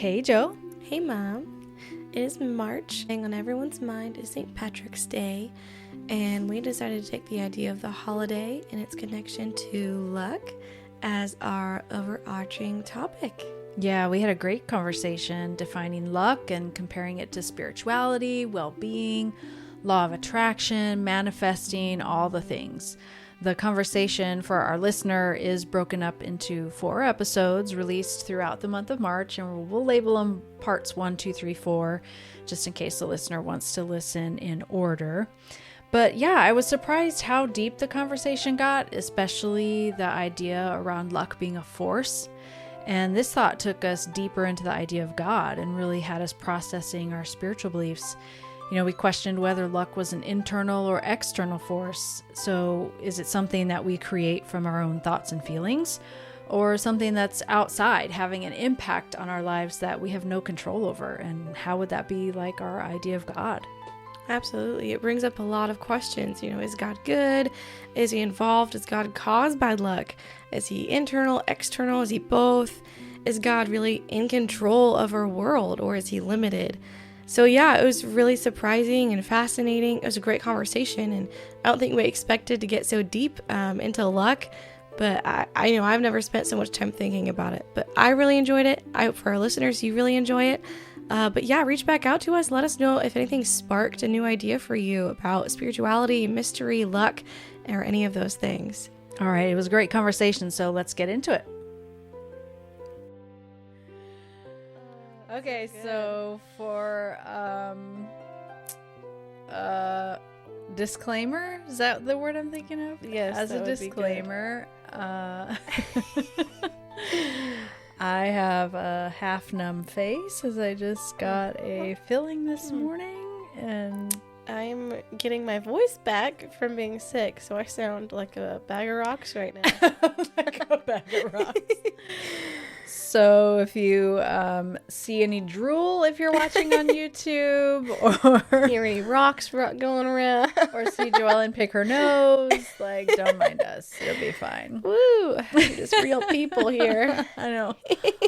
Hey, Joe. Hey, Mom. It is March, and on everyone's mind is St. Patrick's Day, and we decided to take the idea of the holiday and its connection to luck as our overarching topic. Yeah, we had a great conversation defining luck and comparing it to spirituality, well-being, law of attraction, manifesting, all the things. The conversation for our listener is broken up into 4 episodes released throughout the month of March, and we'll label them parts 1, 2, 3, 4, just in case the listener wants to listen in order. But yeah, I was surprised how deep the conversation got, especially the idea around luck being a force. And this thought took us deeper into the idea of God and really had us processing our spiritual beliefs. You know, we questioned whether luck was an internal or external force. So is it something that we create from our own thoughts and feelings, or something that's outside having an impact on our lives that we have no control over? And how would that be like our idea of God? Absolutely. It brings up a lot of questions. You know, is God good? Is he involved? Is God caused by luck? Is he internal, external? Is he both? Is God really in control of our world, or is he limited? So yeah, it was really surprising and fascinating. It was a great conversation, and I don't think we expected to get so deep into luck, but I know I've never spent so much time thinking about it, but I really enjoyed it. I hope for our listeners you really enjoy it. But yeah, reach back out to us. Let us know if anything sparked a new idea for you about spirituality, mystery, luck, or any of those things. All right, it was a great conversation, so let's get into it. Okay, so for disclaimer, is that the word I'm thinking of? Yes. As a disclaimer, I have a half numb face as I just got a filling this morning, and I'm getting my voice back from being sick, so I sound like a bag of rocks right now. like a bag of rocks. So if you see any drool if you're watching on YouTube, or hear any rocks going around, or see Joellen pick her nose, like, don't mind us. It'll be fine. Woo! Just real people here. I know.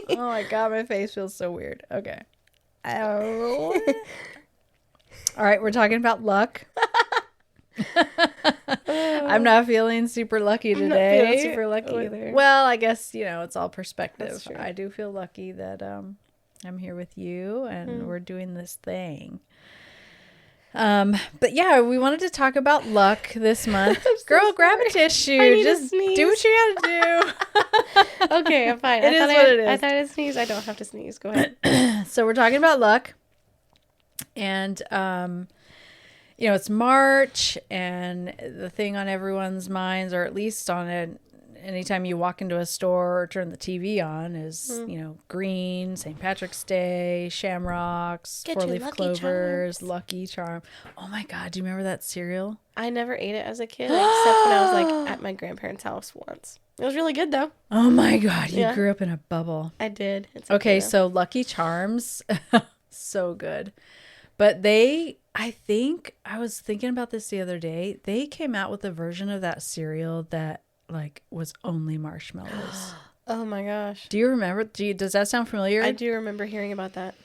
Oh my God, my face feels so weird. Okay. All right, we're talking about luck. I'm not feeling super lucky today. I'm not feeling super lucky either. Well, I guess, it's all perspective. That's true. I do feel lucky that I'm here with you and we're doing this thing. But yeah, we wanted to talk about luck this month. Girl, grab a tissue. Just do what you gotta do. Okay, I'm fine. It is what it is. I thought I'd sneeze. I don't have to sneeze. Go ahead. So we're talking about luck. And it's March, and the thing on everyone's minds, or at least on it, anytime you walk into a store or turn the TV on, is, green, St. Patrick's Day, shamrocks, 4-leaf clovers, Lucky Charm. Oh my God, do you remember that cereal? I never ate it as a kid, except when I was at my grandparents' house once. It was really good though. Oh my God, you grew up in a bubble. I did. It's okay, so Lucky Charms, so good. But I think, I was thinking about this the other day, they came out with a version of that cereal that, was only marshmallows. Oh my gosh. Do you remember? Does that sound familiar? I do remember hearing about that.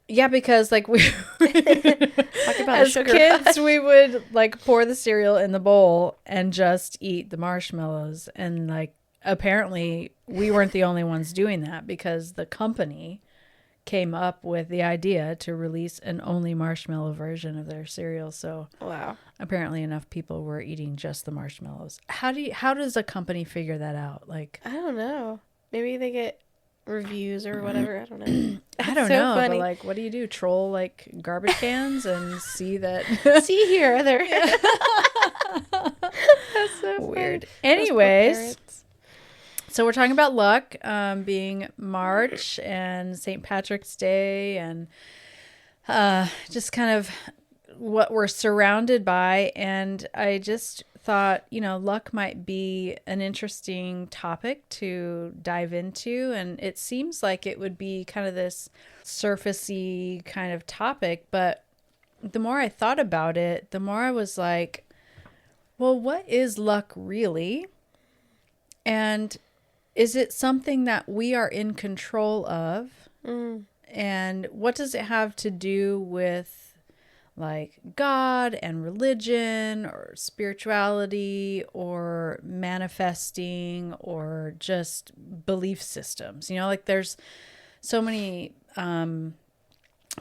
Yeah, because, we... Talk about as a sugar kids, rush. we would, pour the cereal in the bowl and just eat the marshmallows. And, apparently, we weren't the only ones doing that, because the company came up with the idea to release an only marshmallow version of their cereal. So wow, apparently enough people were eating just the marshmallows. How does a company figure that out? I don't know. Maybe they get reviews or whatever. I don't know. I don't know. Funny. But what do you do? Troll garbage cans and see that? See here, there. That's so weird. Anyways. So we're talking about luck, being March and St. Patrick's Day, and just kind of what we're surrounded by. And I just thought, luck might be an interesting topic to dive into. And it seems like it would be kind of this surfacey kind of topic. But the more I thought about it, the more I was like, well, what is luck really? And is it something that we are in control of? And what does it have to do with like God and religion or spirituality or manifesting or just belief systems? You know, like there's so many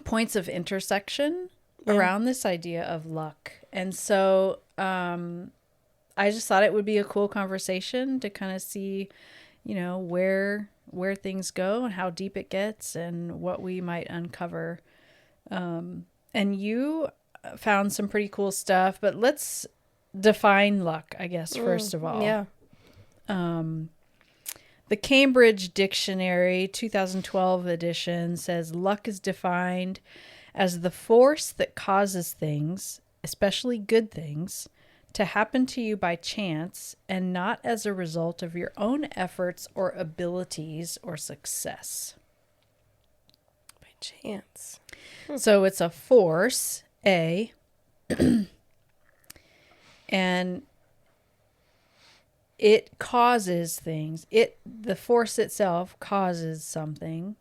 points of intersection around this idea of luck. And so I just thought it would be a cool conversation to kind of see, you know, where things go and how deep it gets and what we might uncover. And you found some pretty cool stuff, but let's define luck, I guess, first of all. Yeah. The Cambridge Dictionary 2012 edition says luck is defined as the force that causes things, especially good things, to happen to you by chance and not as a result of your own efforts or abilities or success. By chance. So it's a force, A, and it causes things. The force itself causes something,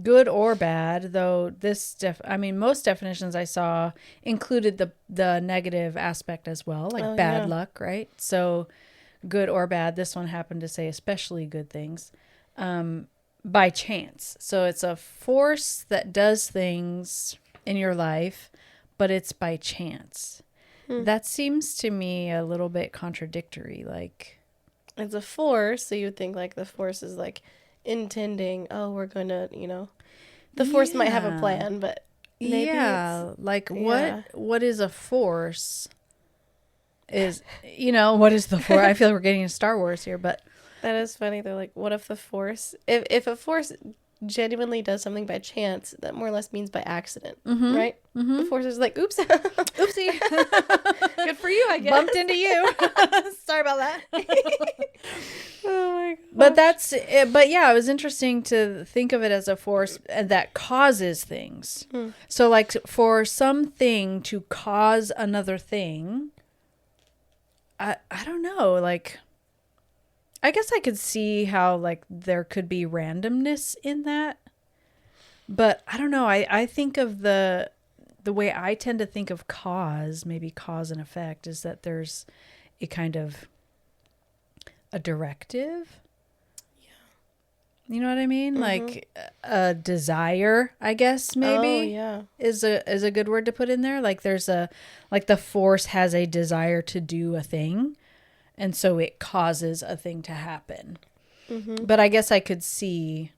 good or bad, though most definitions I saw included the negative aspect as well, like bad luck, right? So good or bad. This one happened to say especially good things. By chance. So it's a force that does things in your life, but it's by chance. That seems to me a little bit contradictory. Like, it's a force, so you would think like the force is like intending, we're gonna, you know, the force might have a plan, but maybe what is a force? Is, you know, what is the force? I feel like we're getting into Star Wars here, but that is funny. They're like, what if the force, if a force genuinely does something by chance, that more or less means by accident, right? The force is like, oops, oopsie, good for you, I guess. Bumped into you. Sorry about that. Oh my god. But that's it. But yeah, it was interesting to think of it as a force that causes things. So like for something to cause another thing, I don't know, like, I guess I could see how like there could be randomness in that, but I don't know. I think of the way I tend to think of maybe cause and effect, is that there's a kind of a directive. Yeah. You know what I mean? Like a desire, I guess, maybe is a good word to put in there. Like there's like the force has a desire to do a thing. And so it causes a thing to happen. But I guess I could see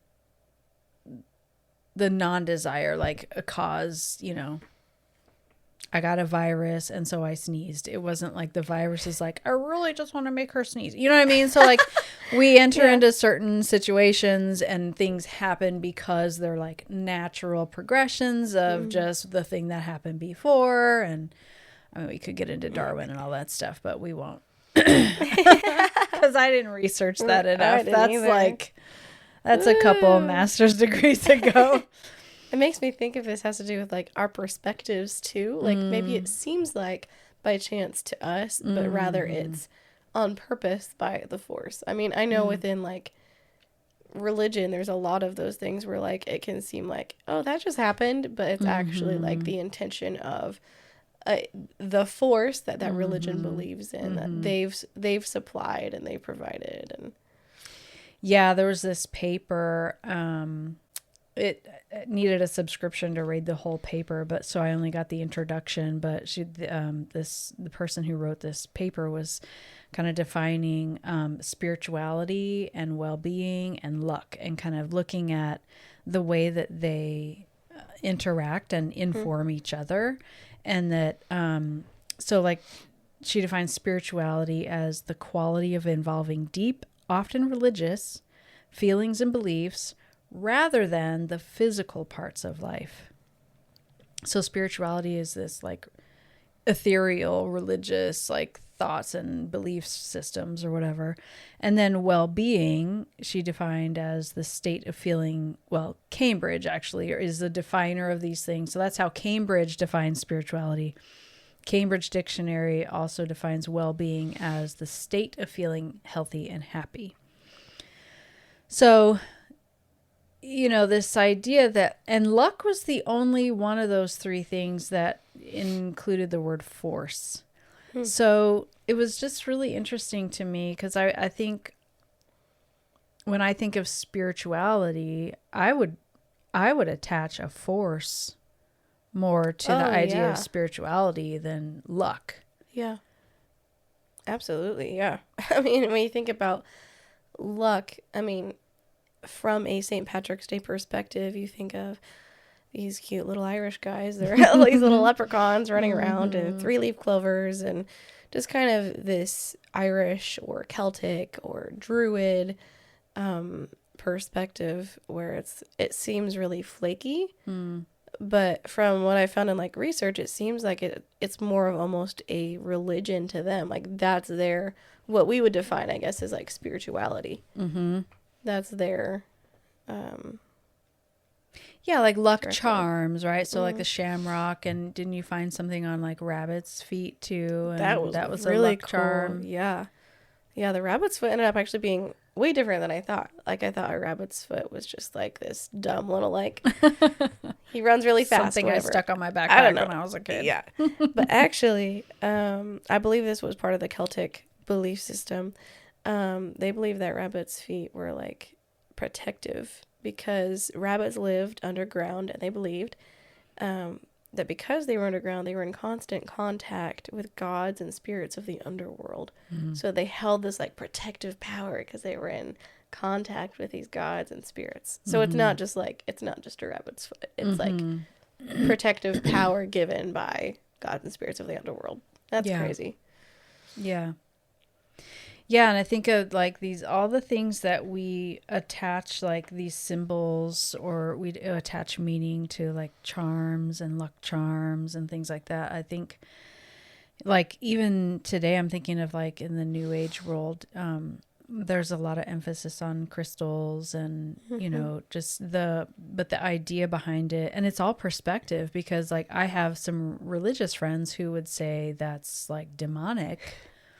the non-desire, like a cause, you know, I got a virus and so I sneezed. It wasn't like the virus is like, I really just want to make her sneeze. You know what I mean? So like we enter into certain situations and things happen because they're like natural progressions of just the thing that happened before. And I mean, we could get into Darwin and all that stuff, but we won't. Because I didn't research that enough. That's a couple master's degrees ago. It makes me think if this has to do with like our perspectives too. Like maybe it seems like by chance to us, but rather it's on purpose by the force. I mean, I know within like religion, there's a lot of those things where like it can seem like, oh, that just happened, but it's actually like the intention of the force that religion believes in, that they've supplied and they provided. And yeah, there was this paper. It needed a subscription to read the whole paper, but so I only got the introduction. But the person who wrote this paper was kind of defining spirituality and well-being and luck, and kind of looking at the way that they interact and inform each other. And that, so like she defines spirituality as the quality of involving deep, often religious feelings and beliefs rather than the physical parts of life. So spirituality is this like ethereal, religious, like thoughts and belief systems or whatever. And then well-being, she defined as the state of feeling, well, Cambridge actually is the definer of these things. So that's how Cambridge defines spirituality. Cambridge Dictionary also defines well-being as the state of feeling healthy and happy. So this idea that, and luck was the only one of those three things that included the word force. So it was just really interesting to me because I think when I think of spirituality, I would attach a force more to the idea of spirituality than luck. Yeah. Absolutely, yeah. I mean, when you think about luck, I mean, from a St. Patrick's Day perspective, you think of these cute little Irish guys. They're all these little leprechauns running around and 3-leaf clovers and just kind of this Irish or Celtic or Druid perspective where it seems really flaky. But from what I found in like research, it seems like it's more of almost a religion to them. Like that's their, what we would define, I guess, as like spirituality. That's their, yeah, like luck charms, right? So like the shamrock, and didn't you find something on like rabbit's feet too? And that was really a luck cool charm. Yeah. Yeah, the rabbit's foot ended up actually being way different than I thought. Like I thought a rabbit's foot was just like this dumb little like he runs really fast. Something whatever. I stuck on my backpack when I was a kid. Yeah. But actually, I believe this was part of the Celtic belief system. They believed that rabbits' feet were like protective because rabbits lived underground, and they believed that because they were underground, they were in constant contact with gods and spirits of the underworld. So they held this like protective power because they were in contact with these gods and spirits. So it's not just a rabbit's foot. It's like protective power given by gods and spirits of the underworld. That's crazy. Yeah. Yeah, and I think of like all the things that we attach, like these symbols, or we attach meaning to, like charms and luck charms and things like that. I think like even today I'm thinking of like in the New Age world, there's a lot of emphasis on crystals and, just the idea behind it. And it's all perspective because like I have some religious friends who would say that's like demonic.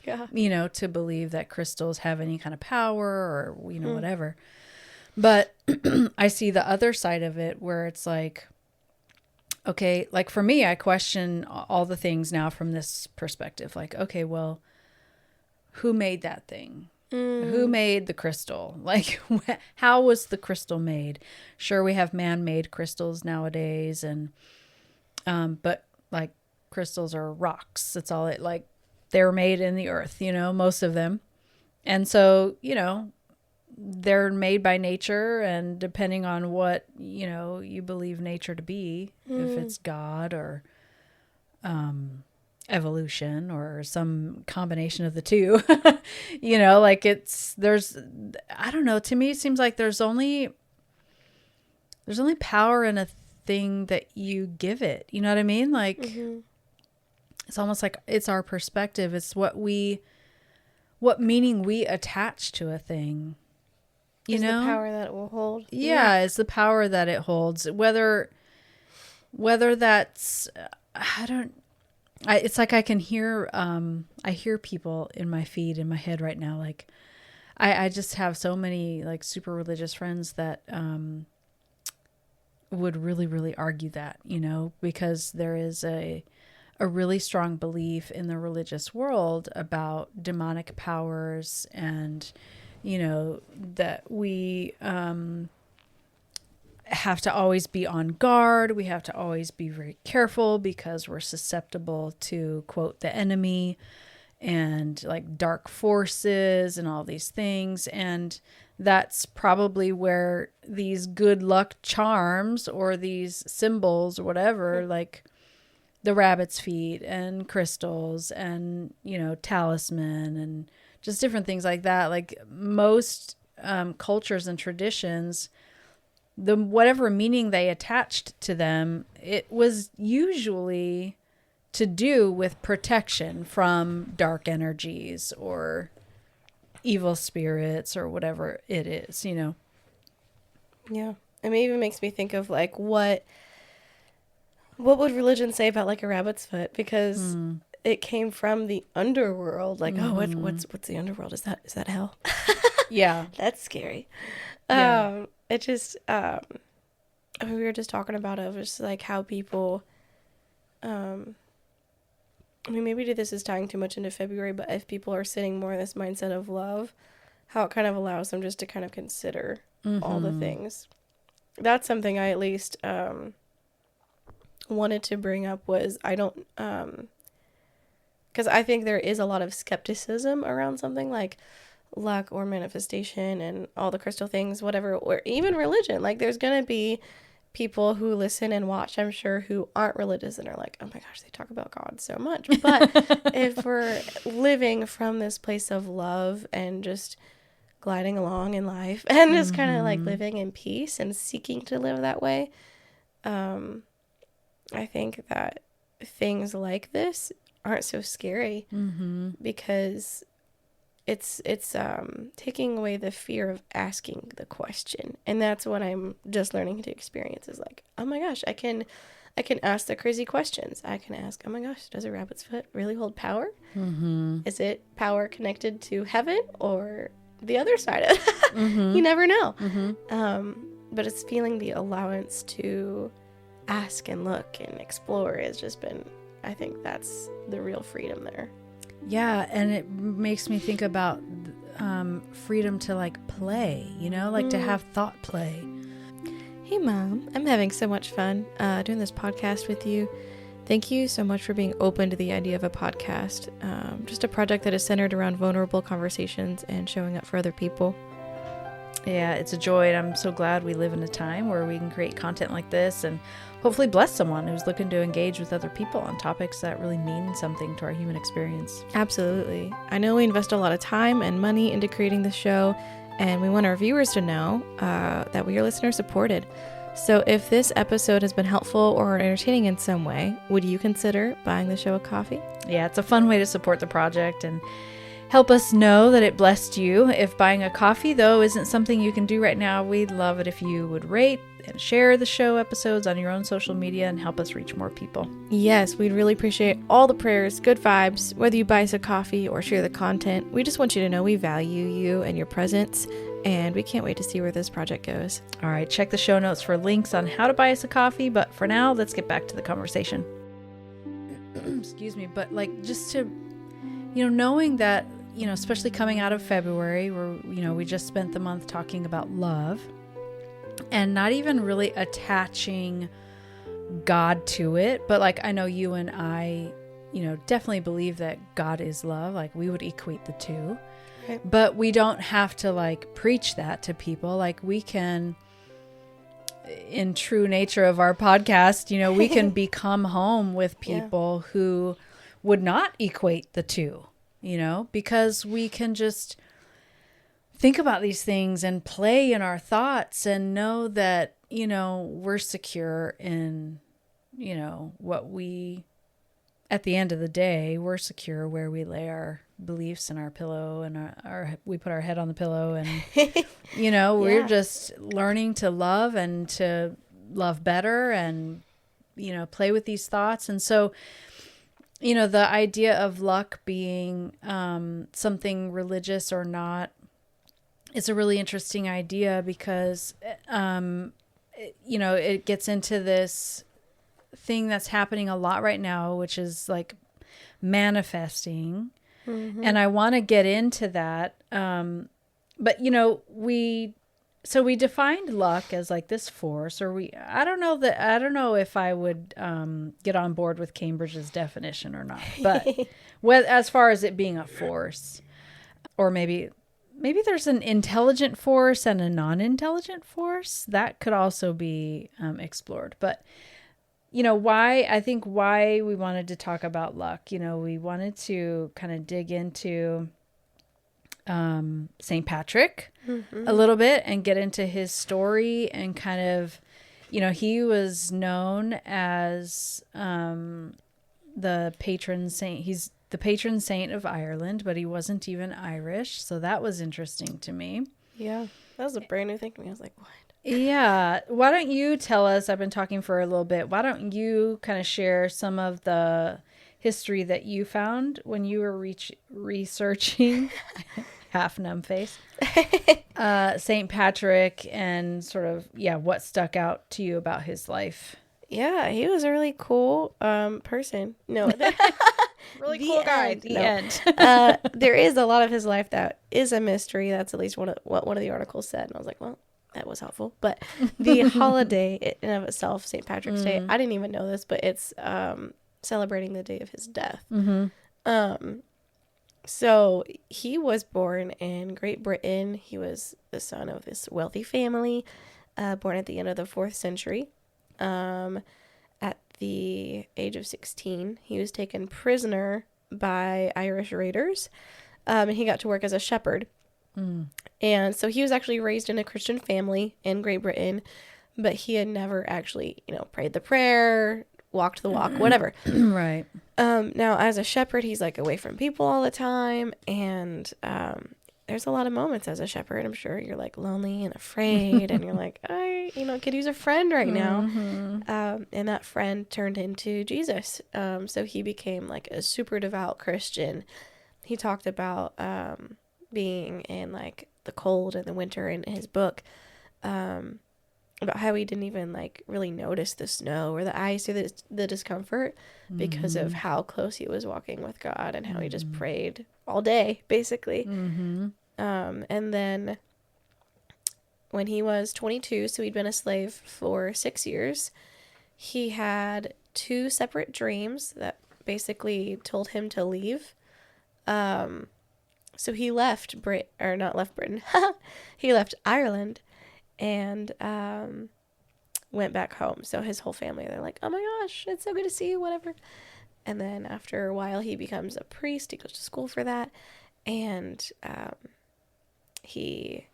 Yeah. To believe that crystals have any kind of power or, whatever. But I see the other side of it where it's like, okay, like for me, I question all the things now from this perspective. Like, okay, well, who made that thing? Who made the crystal? Like, how was the crystal made? Sure, we have man-made crystals nowadays. And, but like crystals are rocks. That's all it like. They were made in the earth, most of them. And so, they're made by nature, and depending on what, you believe nature to be, if it's God or evolution or some combination of the two, like I don't know, to me it seems like there's only power in a thing that you give it. You know what I mean? Like, it's almost like it's our perspective. It's what meaning we attach to a thing. The power that it will hold. Yeah, it's the power that it holds. Whether that's, it's like I can hear, I hear people in my feed, in my head right now. Like I just have so many like super religious friends that, would really, really argue that, because there is a really strong belief in the religious world about demonic powers and, that we have to always be on guard. We have to always be very careful because we're susceptible to, quote, the enemy and like dark forces and all these things. And that's probably where these good luck charms or these symbols or whatever, like the rabbit's feet and crystals and, talisman and just different things like that. Like most cultures and traditions, whatever meaning they attached to them, it was usually to do with protection from dark energies or evil spirits or whatever it is, Yeah. It even makes me think of like what would religion say about like a rabbit's foot? Because it came from the underworld. Like, what's the underworld? Is that hell? Yeah. That's scary. Yeah. it just, we were just talking about it, just like how people, I mean, maybe this is tying too much into February, but if people are sitting more in this mindset of love, how it kind of allows them just to kind of consider all the things. That's something I at least wanted to bring up was I don't, because I think there is a lot of skepticism around something like luck or manifestation and all the crystal things, whatever, or even religion. Like there's going to be people who listen and watch, I'm sure, who aren't religious and are like, oh my gosh, they talk about God so much. But if we're living from this place of love and just gliding along in life and just kind of like living in peace and seeking to live that way, I think that things like this aren't so scary because it's taking away the fear of asking the question. And that's what I'm just learning to experience is like, oh my gosh, I can ask the crazy questions. I can ask, oh my gosh, does a rabbit's foot really hold power? Is it power connected to heaven or the other side of it? You never know. But it's feeling the allowance to ask and look and explore has just been, I think that's the real freedom there. Yeah, and it makes me think about freedom to like play, you know, like to have thought play. Hey Mom, I'm having so much fun doing this podcast with you. Thank you so much for being open to the idea of a podcast. Just a project that is centered around vulnerable conversations and showing up for other people. Yeah, it's a joy, and I'm so glad we live in a time where we can create content like this and hopefully bless someone who's looking to engage with other people on topics that really mean something to our human experience. Absolutely. I know we invest a lot of time and money into creating this show, and we want our viewers to know that we are listener supported. So if this episode has been helpful or entertaining in some way, would you consider buying the show a coffee? Yeah, it's a fun way to support the project and help us know that it blessed you. If buying a coffee, though, isn't something you can do right now, we'd love it if you would rate and share the show episodes on your own social media and help us reach more people. Yes, we'd really appreciate all the prayers, good vibes, whether you buy us a coffee or share the content. We just want you to know we value you and your presence, and we can't wait to see where this project goes. All right, check the show notes for links on how to buy us a coffee, but for now, let's get back to the conversation. Excuse me, but like just to, knowing that, especially coming out of February where, we just spent the month talking about love and not even really attaching God to it. But like, I know you and I, definitely believe that God is love. Like we would equate the two, right. But we don't have to like preach that to people. Like we can, in true nature of our podcast, we can become home with people who would not equate the two. Because we can just think about these things and play in our thoughts and know that, we're secure in, what we, at the end of the day, we're secure where we lay our beliefs in our pillow and we put our head on the pillow and, we're just learning to love and to love better and, play with these thoughts. And so, the idea of luck being something religious or not, it's a really interesting idea because, it gets into this thing that's happening a lot right now, which is like manifesting. And I want to get into that. But, we defined luck as like this force, or I don't know if I would get on board with Cambridge's definition or not, but as far as it being a force, or maybe there's an intelligent force and a non-intelligent force that could also be explored. But why we wanted to talk about luck, we wanted to kind of dig into St. Patrick a little bit and get into his story and kind of, he was known as the patron saint. He's the patron saint of Ireland, but he wasn't even Irish. So that was interesting to me. Yeah, that was a brand new thing to me. I was like, what? Yeah. Why don't you tell us, I've been talking for a little bit. Why don't you kind of share some of the history that you found when you were researching half numb face. St. Patrick and sort of, what stuck out to you about his life? Yeah, he was a really cool person. No, Really cool guy. The end. There is a lot of his life that is a mystery. That's at least what one of the articles said. And I was like, well, that was helpful. But the holiday in and of itself, St. Patrick's Day, I didn't even know this, but it's celebrating the day of his death. So he was born in Great Britain. He was the son of this wealthy family, born at the end of the 4th century. At the age of 16, he was taken prisoner by Irish raiders, and he got to work as a shepherd. And so he was actually raised in a Christian family in Great Britain, but he had never actually, prayed the prayer, walked the walk, whatever. Right. Now, as a shepherd, he's like away from people all the time, and there's a lot of moments as a shepherd. I'm sure you're like lonely and afraid, and you're like, I could use a friend right now. And that friend turned into Jesus. So he became like a super devout Christian. He talked about being in like the cold and the winter in his book, about how he didn't even like really notice the snow or the ice or the discomfort because of how close he was walking with God and how he just prayed all day, basically. And then when he was 22, so he'd been a slave for 6 years, he had 2 separate dreams that basically told him to leave. So he left not left Britain. He left Ireland and went back home. So his whole family, they're like, oh my gosh, it's so good to see you, whatever. And then after a while, he becomes a priest. He goes to school for that. And he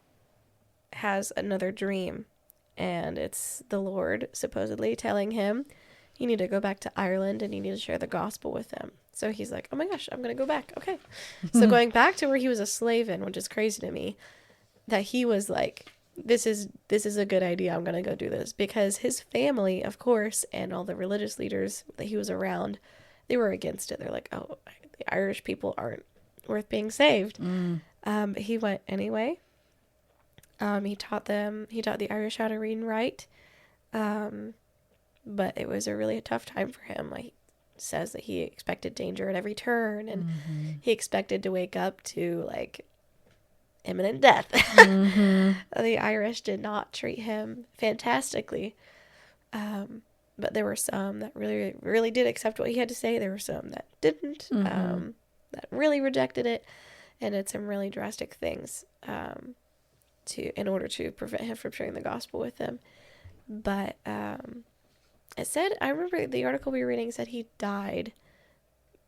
has another dream. And it's the Lord supposedly telling him, you need to go back to Ireland and you need to share the gospel with them. So he's like, oh my gosh, I'm going to go back. Okay. So going back to where he was a slave in, which is crazy to me, that he was like, this is a good idea. I'm going to go do this. Because his family, of course, and all the religious leaders that he was around, they were against it. They're like, oh, the Irish people aren't worth being saved. But he went anyway. He taught the Irish how to read and write. But it was a really tough time for him. Like, says that he expected danger at every turn, and he expected to wake up to like imminent death. The Irish did not treat him fantastically, but there were some that really, really did accept what he had to say. There were some that didn't, that really rejected it, and did some really drastic things in order to prevent him from sharing the gospel with them. But it said, I remember the article we were reading said he died.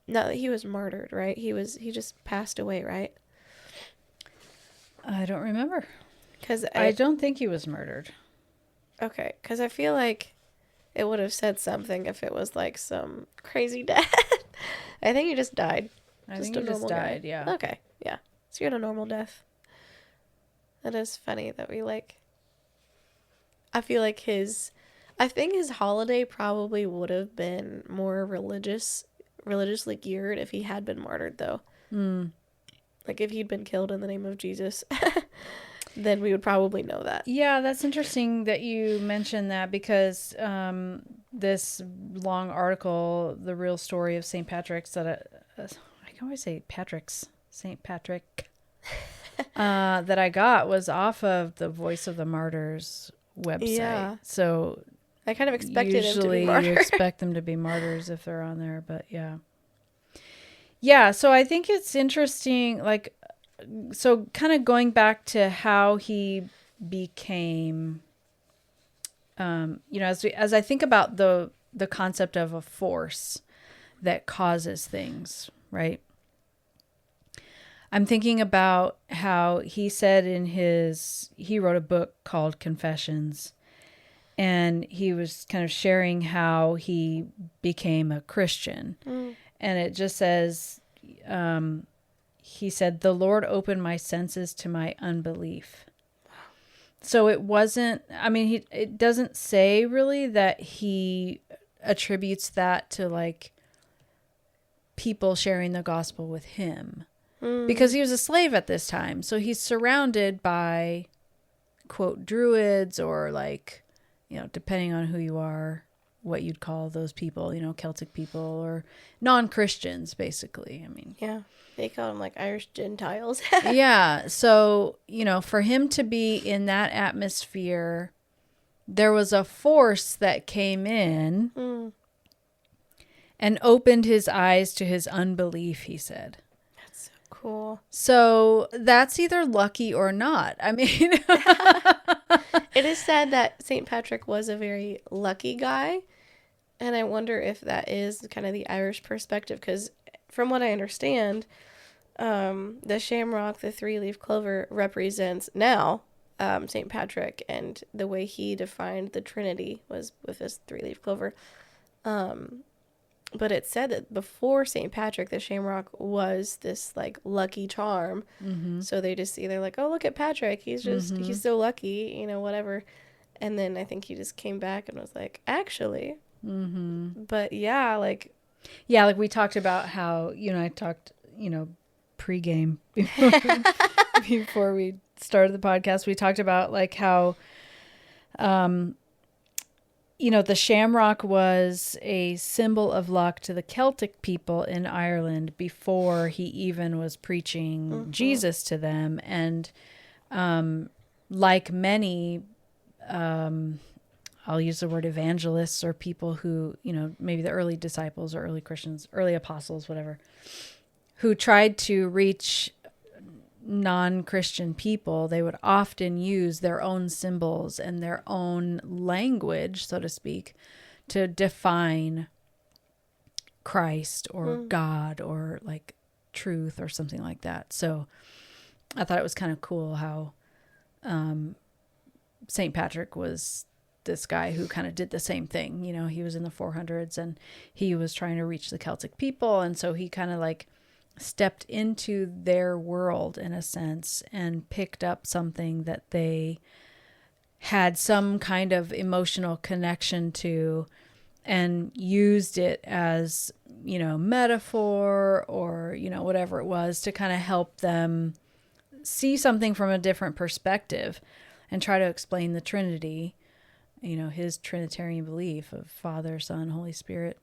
Not that he was martyred, right? He just passed away, right? I don't remember. Because I don't think he was murdered. Okay, because I feel like it would have said something if it was like some crazy death. I think he just died. I think he just died, yeah. Okay, yeah. So you had a normal death. That is funny that we like... I feel like I think his holiday probably would have been more religiously geared if he had been martyred, though. Like, if he'd been killed in the name of Jesus, then we would probably know that. Yeah, that's interesting that you mentioned that, because this long article, The Real Story of St. Patrick's, that I can always say St. Patrick, that I got was off of the Voice of the Martyrs website. Yeah. So I kind of expected him to be martyrs. Usually you expect them to be martyrs if they're on there, but yeah. Yeah, so I think it's interesting, like, so kind of going back to how he became, as I think about the concept of a force that causes things, right? I'm thinking about how he said he wrote a book called Confessions, and he was kind of sharing how he became a Christian. And it just says, he said, the Lord opened my senses to my unbelief. So it wasn't, it doesn't say really that he attributes that to like people sharing the gospel with him. because he was a slave at this time. So he's surrounded by, quote, druids, or like, depending on who you are, what you'd call those people, Celtic people or non-Christians, basically. I mean, yeah, they call them like Irish Gentiles. yeah. So, for him to be in that atmosphere, there was a force that came in and opened his eyes to his unbelief, he said. That's so cool. So that's either lucky or not. I mean, it is said that St. Patrick was a very lucky guy. And I wonder if that is kind of the Irish perspective, because from what I understand, the shamrock, the 3-leaf clover, represents now St. Patrick, and the way he defined the Trinity was with this 3-leaf clover. But it said that before St. Patrick, the shamrock was this like lucky charm. Mm-hmm. So they just see, they're like, oh, look at Patrick. He's just, he's so lucky, whatever. And then I think he just came back and was like, actually. Mm-hmm. But yeah, like we talked about how, I talked, pre-game before we started the podcast, we talked about like how, the shamrock was a symbol of luck to the Celtic people in Ireland before he even was preaching Jesus to them. And like many, I'll use the word evangelists, or people who, maybe the early disciples or early Christians, early apostles, whatever, who tried to reach non-Christian people, they would often use their own symbols and their own language, so to speak, to define Christ or God or like truth or something like that. So I thought it was kind of cool how St. Patrick was this guy who kind of did the same thing. He was in the 400s and he was trying to reach the Celtic people. And so he kind of like stepped into their world in a sense and picked up something that they had some kind of emotional connection to and used it as, metaphor or, whatever it was to kind of help them see something from a different perspective and try to explain the Trinity, his Trinitarian belief of Father, Son, Holy Spirit.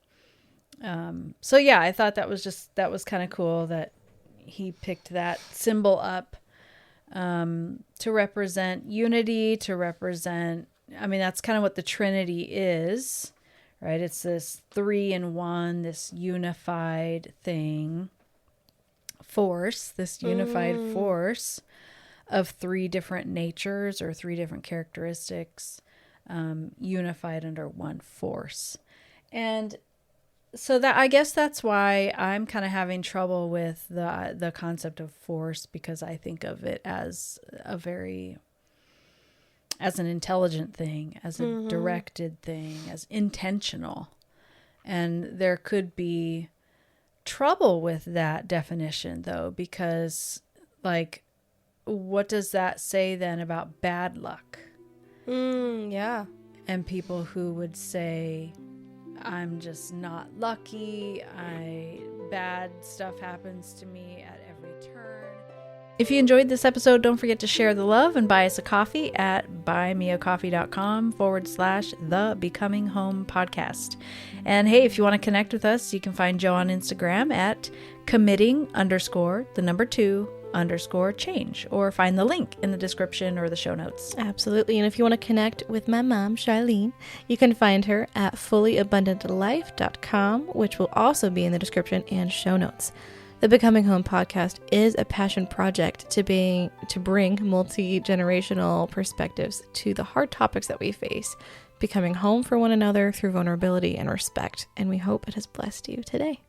So yeah, I thought that was kind of cool that he picked that symbol up, to represent unity, to represent, that's kind of what the Trinity is, right? It's this 3-in-1, this unified thing, this unified force of 3 different natures or 3 different characteristics, unified under one force. And so that, I guess that's why I'm kind of having trouble with the concept of force, because I think of it as as an intelligent thing, as a directed thing, as intentional. And there could be trouble with that definition though, because like, what does that say then about bad luck? Yeah. And people who would say, I'm just not lucky. Bad stuff happens to me at every turn. If you enjoyed this episode, don't forget to share the love and buy us a coffee at buymeacoffee.com/the Becoming Home podcast. And hey, if you want to connect with us, you can find Joe on Instagram at committing_2_change, or find the link in the description or the show notes. Absolutely. And if you want to connect with my mom, Charlene, you can find her at fullyabundantlife.com, which will also be in the description and show notes. The Becoming Home podcast is a passion project to bring multi-generational perspectives to the hard topics that we face, becoming home for one another through vulnerability and respect. And we hope it has blessed you today.